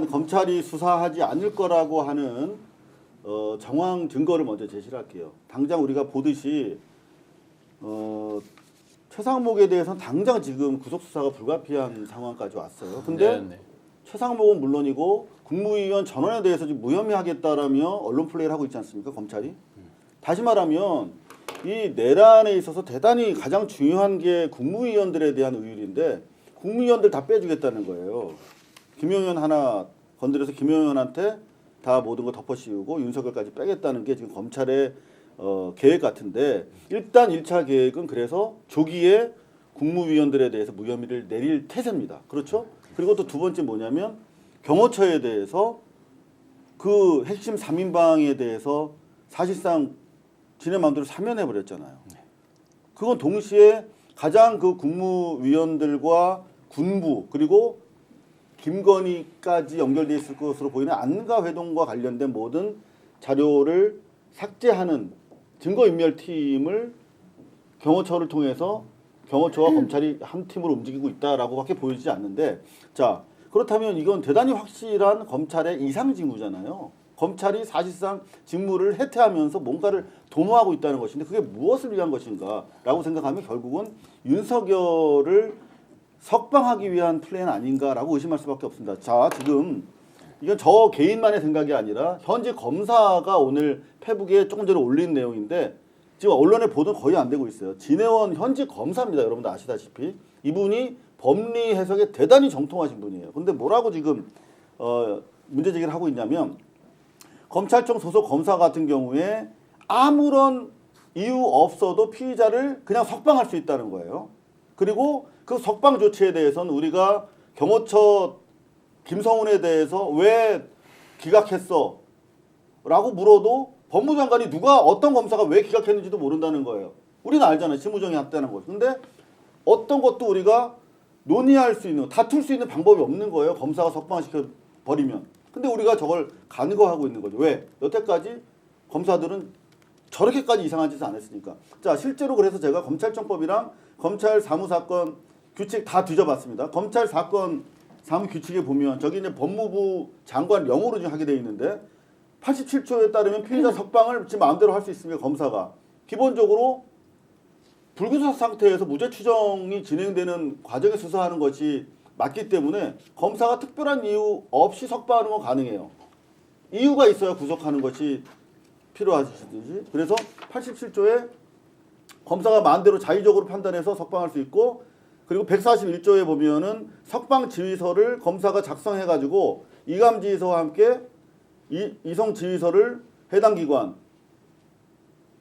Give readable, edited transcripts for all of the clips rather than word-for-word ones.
저는 검찰이 수사하지 않을 거라고 하는 정황 증거를 먼저 제시를 할게요. 당장 우리가 보듯이 최상목에 대해서는 당장 지금 구속 수사가 불가피한 상황까지 왔어요. 근데 네. 최상목은 물론이고 국무위원 전원에 대해서 지금 무혐의 하겠다라며 언론 플레이를 하고 있지 않습니까? 검찰이. 다시 말하면 이 내란에 있어서 대단히 가장 중요한 게 국무위원들에 대한 의율인데 국무위원들 다 빼주겠다는 거예요. 김용현 하나 건드려서 김용현한테 다 모든 거 덮어씌우고 윤석열까지 빼겠다는 게 지금 검찰의 계획 같은데 일단 1차 계획은 그래서 조기에 국무위원들에 대해서 무혐의를 내릴 태세입니다. 그렇죠? 그리고 또 두 번째 뭐냐면 경호처에 대해서 그 핵심 3인방에 대해서 사실상 지네 마음대로 사면해버렸잖아요. 그건 동시에 가장 그 국무위원들과 군부 그리고 김건희까지 연결되어 있을 것으로 보이는 안가회동과 관련된 모든 자료를 삭제하는 증거인멸팀을 경호처를 통해서 경호처와 검찰이 한 팀으로 움직이고 있다라고밖에 보이지 않는데 자 그렇다면 이건 대단히 확실한 검찰의 이상 징후잖아요. 검찰이 사실상 직무를 해태하면서 뭔가를 도모하고 있다는 것인데 그게 무엇을 위한 것인가라고 생각하면 결국은 윤석열을 석방하기 위한 플랜 아닌가라고 의심할 수밖에 없습니다. 자, 지금 이건 저 개인만의 생각이 아니라 현재 검사가 오늘 페북에 조금 전에 올린 내용인데 지금 언론에 보도 거의 안 되고 있어요. 진해원 현직 검사입니다. 여러분들 아시다시피 이분이 법리 해석에 대단히 정통하신 분이에요. 근데 뭐라고 지금 문제 제기를 하고 있냐면 검찰청 소속 검사 같은 경우에 아무런 이유 없어도 피의자를 그냥 석방할 수 있다는 거예요. 그리고 그 석방 조치에 대해서는 우리가 경호처 김성훈에 대해서 왜 기각했어? 라고 물어도 법무장관이 누가 어떤 검사가 왜 기각했는지도 모른다는 거예요. 우리는 알잖아요. 실무정이 했다는 거. 근데 어떤 것도 우리가 논의할 수 있는, 다툴 수 있는 방법이 없는 거예요. 검사가 석방시켜 버리면. 근데 우리가 저걸 간과하고 있는 거죠. 왜? 여태까지 검사들은 저렇게까지 이상한 짓을 안 했으니까. 자, 실제로 그래서 제가 검찰청법이랑 검찰 사무사건 규칙 다 뒤져봤습니다. 검찰 사건 사무 규칙에 보면 저기 이제 법무부 장관 명으로 좀 하게 돼 있는데 87조에 따르면 피의자 석방을 지금 마음대로 할 수 있습니다. 검사가. 기본적으로 불구속 상태에서 무죄 추정이 진행되는 과정에 수사하는 것이 맞기 때문에 검사가 특별한 이유 없이 석방하는 건 가능해요. 이유가 있어야 구속하는 것이 필요하시듯이. 그래서 87조에 검사가 마음대로 자의적으로 판단해서 석방할 수 있고 그리고 141조에 보면은 석방 지휘서를 검사가 작성해 가지고 이감 지휘서와 함께 이성 지휘서를 해당 기관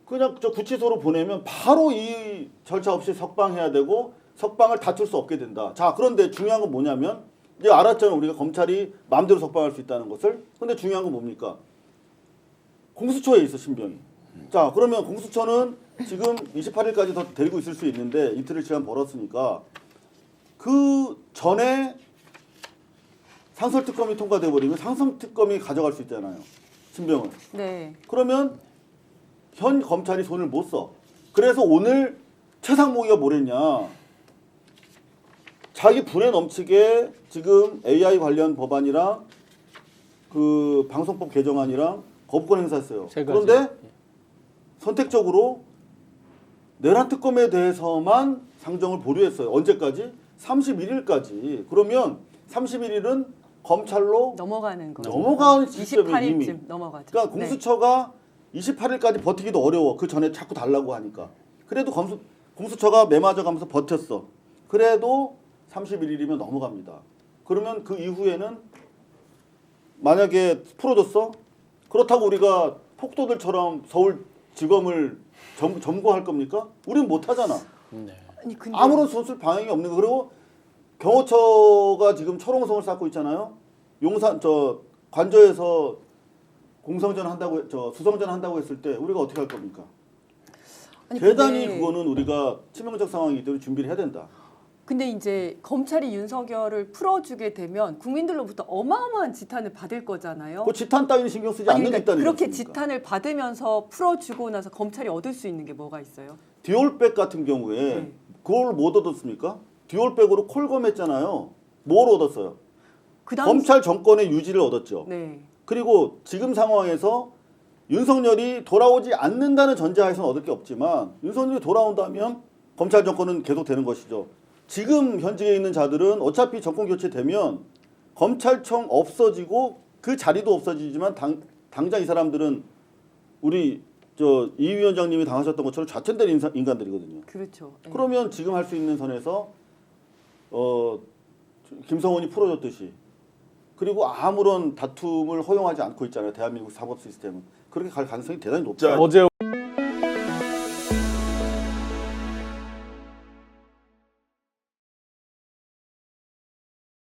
그냥 저 구치소로 보내면 바로 이 절차 없이 석방해야 되고 석방을 다툴 수 없게 된다. 자, 그런데 중요한 건 뭐냐면 이제 알았잖아요. 우리가 검찰이 마음대로 석방할 수 있다는 것을. 근데 중요한 건 뭡니까? 공수처에 있어, 신병이. 자, 그러면 공수처는 지금 28일까지 더 데리고 있을 수 있는데 이틀을 시간 벌었으니까 그 전에 상설특검이 통과돼 버리면 상설특검이 가져갈 수 있잖아요. 신병을. 네. 그러면 현 검찰이 손을 못 써. 그래서 오늘 최상목이가 뭐랬냐. 자기 분에 넘치게 지금 AI 관련 법안이랑 그 방송법 개정안이랑 거부권 행사했어요. 그런데 선택적으로 내란 특검에 대해서만 상정을 보류했어요. 언제까지? 31일까지. 그러면 31일은 검찰로 넘어가는 거죠. 넘어가는 시점이 28일쯤 이미. 넘어가죠. 그러니까 공수처가 28일까지 버티기도 어려워. 그 전에 자꾸 달라고 하니까. 그래도 공수처가 매맞아 가면서 버텼어. 그래도 31일이면 넘어갑니다. 그러면 그 이후에는 만약에 풀어줬어? 그렇다고 우리가 폭도들처럼 서울지검을 점거할 겁니까? 우리는 못하잖아. 네. 아니, 근데 아무런 손쓸 방향이 없는 거. 그리고 경호처가 지금 초롱성을 쌓고 있잖아요. 용산 관저에서 공성전 한다고 수성전 한다고 했을 때 우리가 어떻게 할 겁니까? 아니, 대단히 근데 그거는 우리가 치명적 상황이기 때문에 준비를 해야 된다. 근데 이제 검찰이 윤석열을 풀어주게 되면 국민들로부터 어마어마한 지탄을 받을 거잖아요. 그 지탄 따위는 신경 쓰지 아니, 않는 게 그러니까 있다는 그렇게 거니까. 지탄을 받으면서 풀어주고 나서 검찰이 얻을 수 있는 게 뭐가 있어요? 디올백 같은 경우에 네. 그걸 못 얻었습니까? 디올백으로 콜검했잖아요. 뭘 얻었어요? 그다음 검찰 정권의 유지를 얻었죠. 네. 그리고 지금 상황에서 윤석열이 돌아오지 않는다는 전제하에서는 얻을 게 없지만 윤석열이 돌아온다면 검찰 정권은 계속 되는 것이죠. 지금 현직에 있는 자들은 어차피 정권 교체되면 검찰청 없어지고 그 자리도 없어지지만 당장 이 사람들은 우리 이 위원장님이 당하셨던 것처럼 좌천된 인간들이거든요. 그렇죠. 예. 그러면 지금 할 수 있는 선에서 김성원이 풀어줬듯이 그리고 아무런 다툼을 허용하지 않고 있잖아요. 대한민국 사법 시스템은 그렇게 갈 가능성이 대단히 높죠. 어제